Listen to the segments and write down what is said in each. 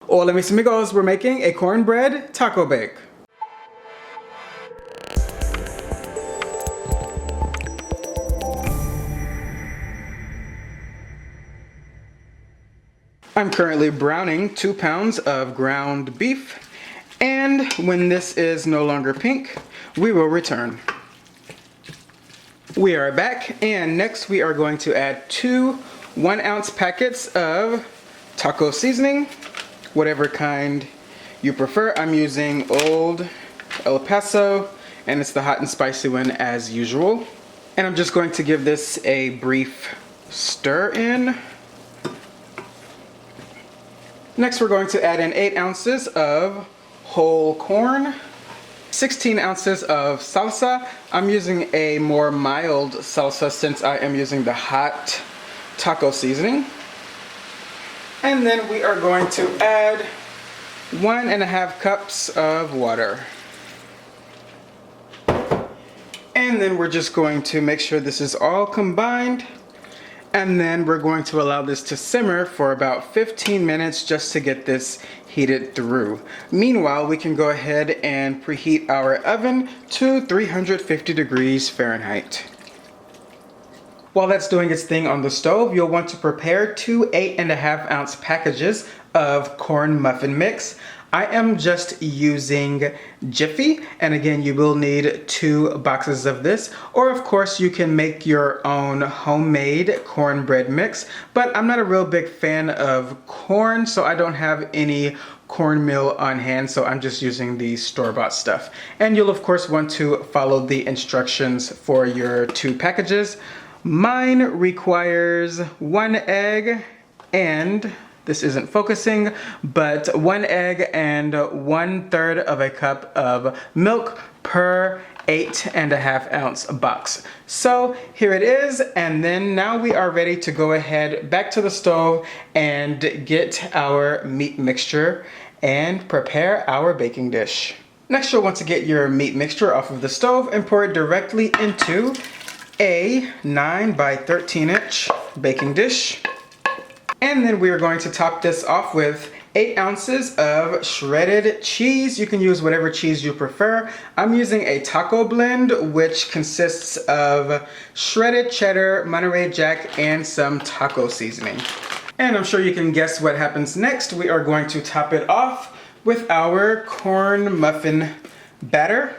Hola mis amigos, we're making a cornbread taco bake. I'm currently browning 2 pounds of ground beef, and when this is no longer pink, we will return. We are back, and next we are going to add 2 1-ounce packets of taco seasoning, whatever kind you prefer. I'm using Old El Paso, and it's the hot and spicy one as usual. And I'm just going to give this a brief stir in. Next, we're going to add in 8 ounces of whole corn, 16 ounces of salsa. I'm using a more mild salsa since I am using the hot taco seasoning. And then we are going to add 1.5 cups of water. And then we're just going to make sure this is all combined. And then we're going to allow this to simmer for about 15 minutes just to get this heated through. Meanwhile, we can go ahead and preheat our oven to 350 degrees Fahrenheit. While that's doing its thing on the stove, you'll want to prepare 2 8.5-ounce packages of corn muffin mix. I am just using Jiffy, and again, you will need 2 boxes of this, or of course you can make your own homemade cornbread mix, but I'm not a real big fan of corn, so I don't have any cornmeal on hand, so I'm just using the store-bought stuff. And you'll of course want to follow the instructions for your 2 packages. Mine requires 1 egg and, this isn't focusing, but 1 egg and 1/3 of a cup of milk per 8.5-ounce box. So here it is, and then now we are ready to go ahead back to the stove and get our meat mixture and prepare our baking dish. Next, you'll want to get your meat mixture off of the stove and pour it directly into a 9 by 13 inch baking dish. And then we are going to top this off with 8 ounces of shredded cheese. You can use whatever cheese you prefer. I'm using a taco blend, which consists of shredded cheddar, Monterey Jack, and some taco seasoning. And I'm sure you can guess what happens next. We are going to top it off with our corn muffin batter.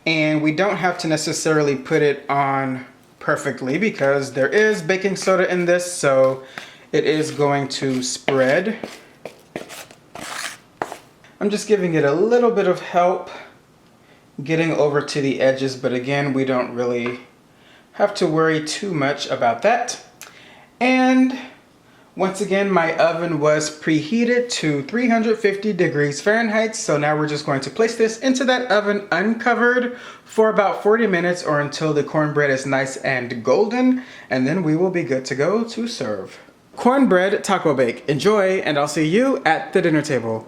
And we don't have to necessarily put it on perfectly because there is baking soda in this, so it is going to spread. I'm just giving it a little bit of help getting over to the edges, but again, we don't really have to worry too much about that. And once again, my oven was preheated to 350 degrees Fahrenheit, so now we're just going to place this into that oven uncovered for about 40 minutes or until the cornbread is nice and golden, and then we will be good to go to serve. Cornbread taco bake. Enjoy, and I'll see you at the dinner table.